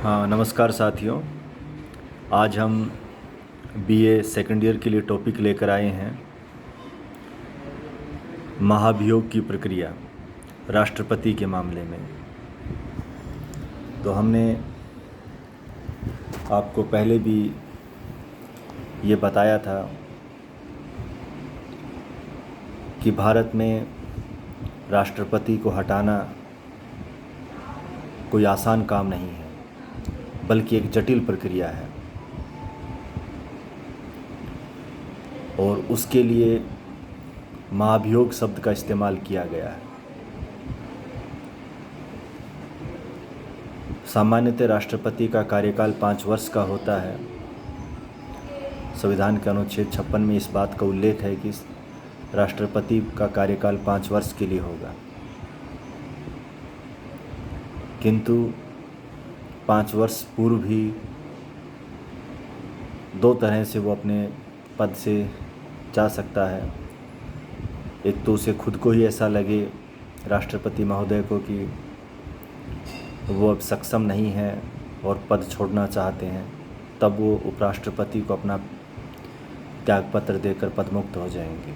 हाँ, नमस्कार साथियों। आज हम बीए सेकंड ईयर के लिए टॉपिक लेकर आए हैं महाभियोग की प्रक्रिया राष्ट्रपति के मामले में। तो हमने आपको पहले भी ये बताया था कि भारत में राष्ट्रपति को हटाना कोई आसान काम नहीं है, बल्कि एक जटिल प्रक्रिया है और उसके लिए महाभियोग शब्द का इस्तेमाल किया गया है। सामान्यतः राष्ट्रपति का कार्यकाल 5 वर्ष का होता है। संविधान के अनुच्छेद 56 में इस बात का उल्लेख है कि राष्ट्रपति का कार्यकाल 5 वर्ष के लिए होगा, किंतु 5 वर्ष पूर्व भी 2 तरह से वो अपने पद से जा सकता है। एक तो उसे खुद को ही ऐसा लगे राष्ट्रपति महोदय को कि वो अब सक्षम नहीं है और पद छोड़ना चाहते हैं, तब वो उपराष्ट्रपति को अपना त्यागपत्र देकर पदमुक्त हो जाएंगे।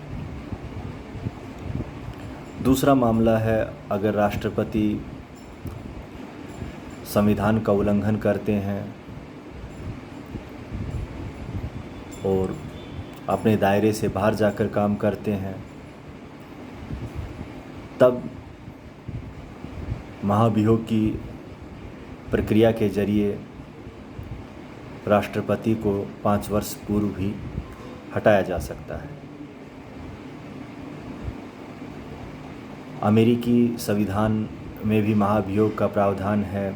दूसरा मामला है, अगर राष्ट्रपति संविधान का उल्लंघन करते हैं और अपने दायरे से बाहर जाकर काम करते हैं, तब महाभियोग की प्रक्रिया के जरिए राष्ट्रपति को 5 वर्ष पूर्व भी हटाया जा सकता है। अमेरिकी संविधान में भी महाभियोग का प्रावधान है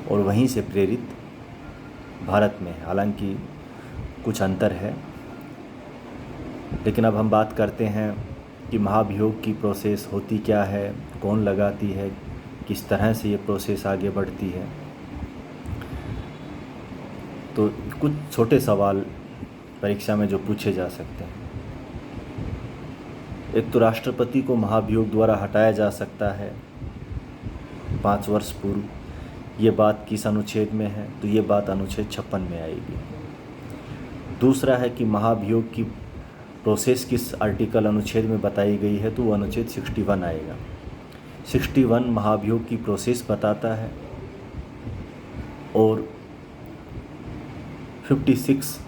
और वहीं से प्रेरित भारत में हालांकि कुछ अंतर है। लेकिन अब हम बात करते हैं कि महाभियोग की प्रोसेस होती क्या है, कौन लगाती है, किस तरह से ये प्रोसेस आगे बढ़ती है। तो कुछ छोटे सवाल परीक्षा में जो पूछे जा सकते हैं। एक तो राष्ट्रपति को महाभियोग द्वारा हटाया जा सकता है 5 वर्ष पूर्व, ये बात किस अनुच्छेद में है, तो ये बात अनुच्छेद 56 में आएगी। दूसरा है कि महाभियोग की प्रोसेस किस आर्टिकल अनुच्छेद में बताई गई है, तो वो अनुच्छेद 61 आएगा। 61 महाभियोग की प्रोसेस बताता है और 56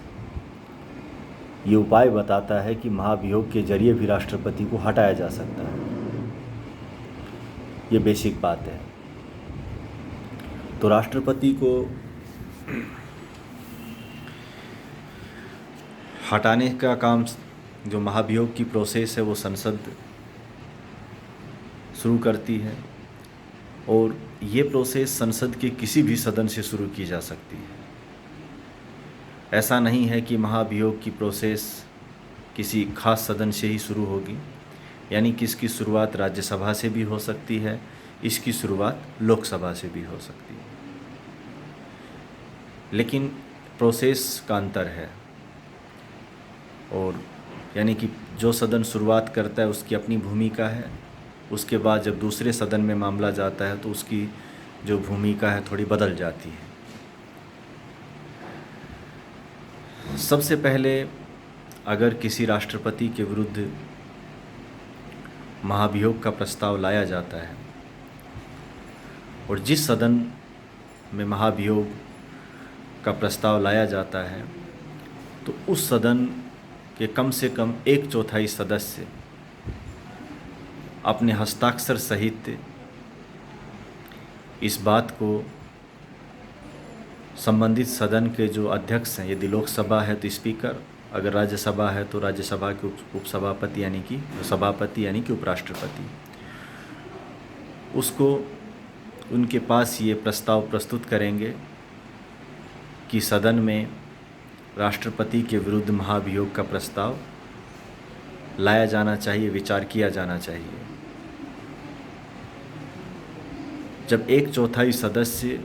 ये उपाय बताता है कि महाभियोग के जरिए भी राष्ट्रपति को हटाया जा सकता है। ये बेसिक बात है। तो राष्ट्रपति को हटाने का काम, जो महाभियोग की प्रोसेस है, वो संसद शुरू करती है और ये प्रोसेस संसद के किसी भी सदन से शुरू की जा सकती है। ऐसा नहीं है कि महाभियोग की प्रोसेस किसी खास सदन से ही शुरू होगी, यानी कि इसकी शुरुआत राज्यसभा से भी हो सकती है, इसकी शुरुआत लोकसभा से भी हो सकती है। लेकिन प्रोसेस का अंतर है और यानी कि जो सदन शुरुआत करता है उसकी अपनी भूमिका है, उसके बाद जब दूसरे सदन में मामला जाता है तो उसकी जो भूमिका है थोड़ी बदल जाती है। सबसे पहले अगर किसी राष्ट्रपति के विरुद्ध महाभियोग का प्रस्ताव लाया जाता है और जिस सदन में महाभियोग का प्रस्ताव लाया जाता है, तो उस सदन के कम से कम 1/4 सदस्य अपने हस्ताक्षर सहित इस बात को संबंधित सदन के जो अध्यक्ष हैं, यदि लोकसभा है तो स्पीकर, अगर राज्यसभा है तो राज्यसभा के उपसभापति यानी कि सभापति यानी कि उपराष्ट्रपति, उसको उनके पास ये प्रस्ताव प्रस्तुत करेंगे कि सदन में राष्ट्रपति के विरुद्ध महाभियोग का प्रस्ताव लाया जाना चाहिए, विचार किया जाना चाहिए। जब 1/4 सदस्य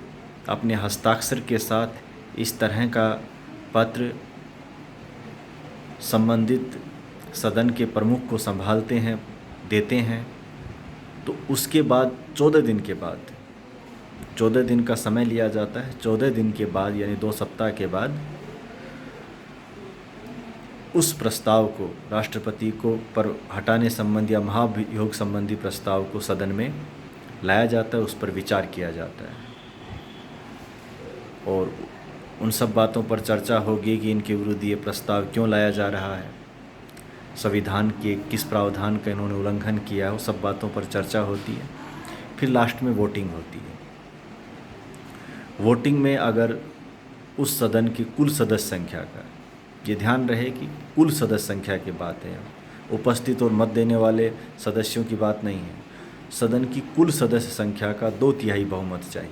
अपने हस्ताक्षर के साथ इस तरह का पत्र संबंधित सदन के प्रमुख को संभालते हैं, देते हैं, तो उसके बाद 14 दिन के बाद 14 दिन का समय लिया जाता है। 14 दिन के बाद यानी 2 सप्ताह के बाद उस प्रस्ताव को, राष्ट्रपति को पर हटाने संबंधी या महाभियोग संबंधी प्रस्ताव को सदन में लाया जाता है, उस पर विचार किया जाता है और उन सब बातों पर चर्चा होगी कि इनके विरुद्ध ये प्रस्ताव क्यों लाया जा रहा है, संविधान के किस प्रावधान का इन्होंने उल्लंघन किया है, वो सब बातों पर चर्चा होती है। फिर लास्ट में वोटिंग होती है। वोटिंग में अगर उस सदन की कुल सदस्य संख्या का, ये ध्यान रहे कि कुल सदस्य संख्या की बात है, उपस्थित और मत देने वाले सदस्यों की बात नहीं है, सदन की कुल सदस्य संख्या का 2/3 बहुमत चाहिए।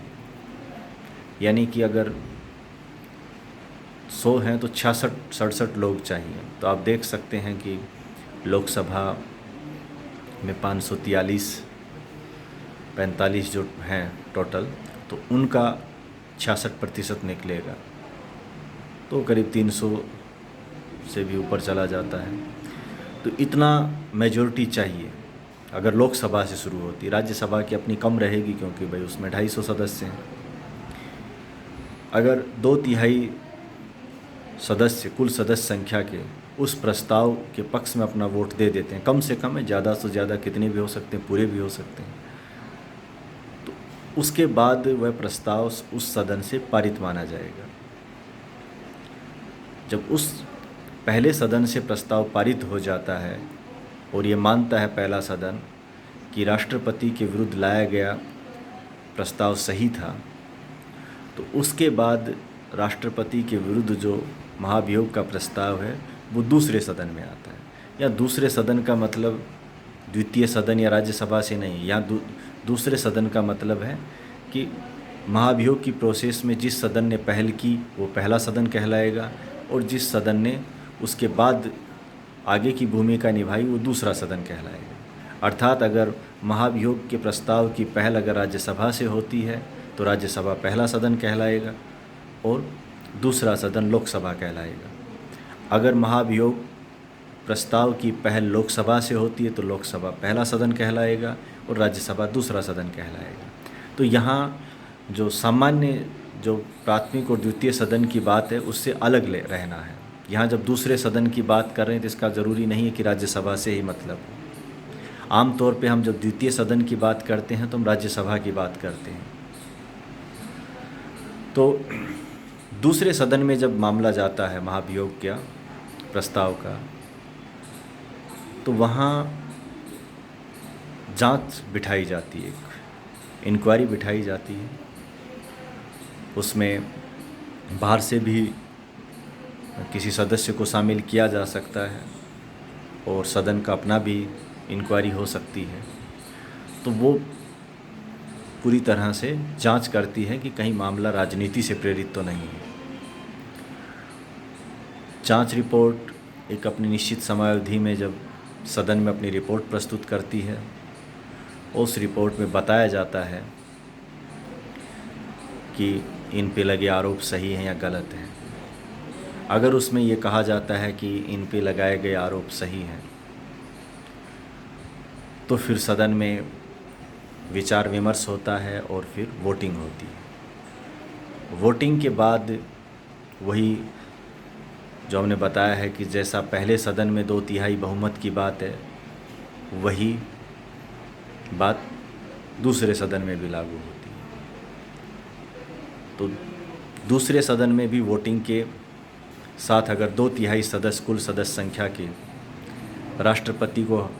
यानी कि अगर 100 हैं तो 66-67 लोग चाहिए। तो आप देख सकते हैं कि लोकसभा में 543-45 जो हैं टोटल, तो उनका 66% निकलेगा, तो करीब 300 से भी ऊपर चला जाता है। तो इतना मेजॉरिटी चाहिए अगर लोकसभा से शुरू होती। राज्यसभा की अपनी कम रहेगी क्योंकि भाई उसमें 250 सदस्य हैं। अगर 2/3 सदस्य कुल सदस्य संख्या के उस प्रस्ताव के पक्ष में अपना वोट दे देते हैं, कम से कम है, ज़्यादा से ज़्यादा कितने भी हो सकते हैं, पूरे भी हो सकते हैं, तो उसके बाद वह प्रस्ताव उस सदन से पारित माना जाएगा। जब उस पहले सदन से प्रस्ताव पारित हो जाता है और ये मानता है पहला सदन कि राष्ट्रपति के विरुद्ध लाया गया प्रस्ताव सही था, तो उसके बाद राष्ट्रपति के विरुद्ध जो महाभियोग का प्रस्ताव है वो दूसरे सदन में आता है। या दूसरे सदन का मतलब द्वितीय सदन या राज्यसभा से नहीं, यहाँ दूसरे सदन का मतलब है कि महाभियोग की प्रोसेस में जिस सदन ने पहल की वो पहला सदन कहलाएगा और जिस सदन ने उसके बाद आगे की भूमिका निभाई वो दूसरा सदन कहलाएगा। अर्थात अगर महाभियोग के प्रस्ताव की पहल अगर राज्यसभा से होती है तो राज्यसभा पहला सदन कहलाएगा और दूसरा सदन लोकसभा कहलाएगा। अगर महाभियोग प्रस्ताव की पहल लोकसभा से होती है तो लोकसभा पहला सदन कहलाएगा और राज्यसभा दूसरा सदन कहलाएगा। तो यहाँ जो सामान्य जो प्राथमिक और द्वितीय सदन की बात है उससे अलग रहना है। यहाँ जब दूसरे सदन की बात कर रहे हैं तो इसका ज़रूरी नहीं है कि राज्यसभा से ही मतलब हो। आम तौर पे हम जब द्वितीय सदन की बात करते हैं तो हम राज्यसभा की बात करते हैं। तो दूसरे सदन में जब मामला जाता है महाभियोग का प्रस्ताव का, तो वहाँ जांच बिठाई जाती है, एक इंक्वायरी बिठाई जाती है। उसमें बाहर से भी किसी सदस्य को शामिल किया जा सकता है और सदन का अपना भी इंक्वायरी हो सकती है। तो वो पूरी तरह से जांच करती है कि कहीं मामला राजनीति से प्रेरित तो नहीं है। जांच रिपोर्ट एक अपनी निश्चित समयावधि में जब सदन में अपनी रिपोर्ट प्रस्तुत करती है, उस रिपोर्ट में बताया जाता है कि इन पे लगे आरोप सही हैं या गलत हैं। अगर उसमें ये कहा जाता है कि इन पे लगाए गए आरोप सही हैं तो फिर सदन में विचार विमर्श होता है और फिर वोटिंग होती है। वोटिंग के बाद वही जो हमने बताया है कि जैसा पहले सदन में 2/3 बहुमत की बात है, वही बात दूसरे सदन में भी लागू होती है। तो दूसरे सदन में भी वोटिंग के साथ अगर 2/3 सदस्य कुल सदस्य संख्या के राष्ट्रपति को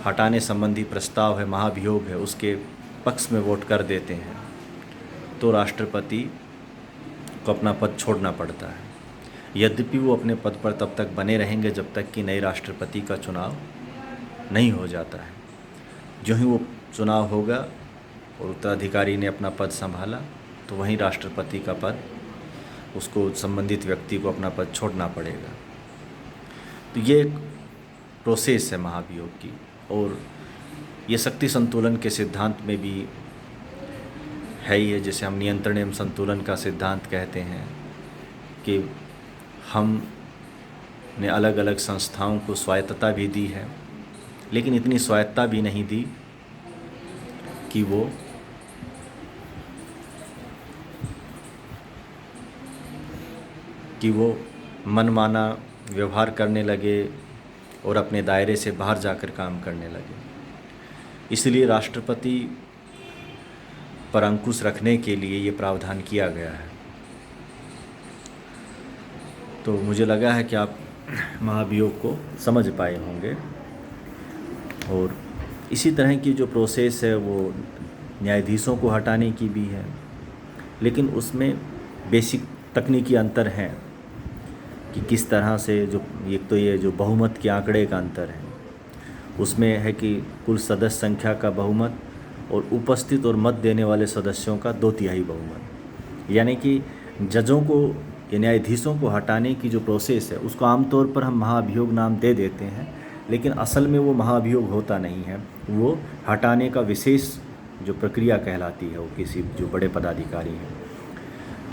हटाने संबंधी प्रस्ताव है, महाभियोग है, उसके पक्ष में वोट कर देते हैं तो राष्ट्रपति को अपना पद छोड़ना पड़ता है। यद्यपि वो अपने पद पर तब तक बने रहेंगे जब तक कि नए राष्ट्रपति का चुनाव नहीं हो जाता है। जो ही वो चुनाव होगा और उत्तराधिकारी ने अपना पद संभाला तो वहीं राष्ट्रपति का पद उसको संबंधित व्यक्ति को अपना पद छोड़ना पड़ेगा। तो ये एक प्रोसेस है महाभियोग की और ये शक्ति संतुलन के सिद्धांत में भी है ही है। जैसे हम नियंत्रण एवं संतुलन का सिद्धांत कहते हैं कि हमने अलग अलग संस्थाओं को स्वायत्तता भी दी है, लेकिन इतनी स्वायत्तता भी नहीं दी कि वो कि वो मनमाना व्यवहार करने लगे और अपने दायरे से बाहर जाकर काम करने लगे। इसलिए राष्ट्रपति पर अंकुश रखने के लिए ये प्रावधान किया गया है। तो मुझे लगा है कि आप महाभियोग को समझ पाए होंगे। और इसी तरह की जो प्रोसेस है वो न्यायाधीशों को हटाने की भी है, लेकिन उसमें बेसिक तकनीकी अंतर हैं कि किस तरह से जो एक तो ये जो बहुमत के आंकड़े का अंतर है, उसमें है कि कुल सदस्य संख्या का बहुमत और उपस्थित और मत देने वाले सदस्यों का 2/3 बहुमत। यानी कि जजों को या न्यायाधीशों को हटाने की जो प्रोसेस है उसको आमतौर पर हम महाभियोग नाम दे देते हैं, लेकिन असल में वो महाभियोग होता नहीं है। वो हटाने का विशेष जो प्रक्रिया कहलाती है वो किसी जो बड़े पदाधिकारी हैं,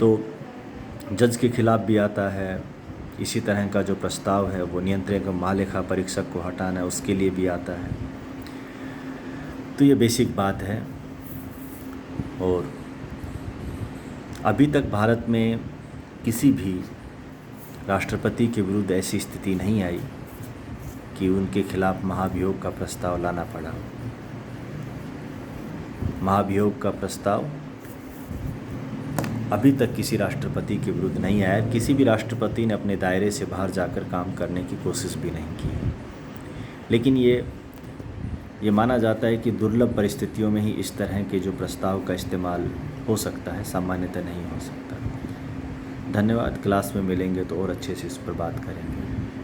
तो जज के खिलाफ भी आता है। इसी तरह का जो प्रस्ताव है वो नियंत्रक महालेखा परीक्षक को हटाना है, उसके लिए भी आता है। तो ये बेसिक बात है। और अभी तक भारत में किसी भी राष्ट्रपति के विरुद्ध ऐसी स्थिति नहीं आई कि उनके खिलाफ महाभियोग का प्रस्ताव लाना पड़ा। महाभियोग का प्रस्ताव अभी तक किसी राष्ट्रपति के विरुद्ध नहीं आया। किसी भी राष्ट्रपति ने अपने दायरे से बाहर जाकर काम करने की कोशिश भी नहीं की है। लेकिन ये माना जाता है कि दुर्लभ परिस्थितियों में ही इस तरह के जो प्रस्ताव का इस्तेमाल हो सकता है, सामान्यतः नहीं हो सकता। धन्यवाद। क्लास में मिलेंगे तो और अच्छे से इस पर बात करेंगे।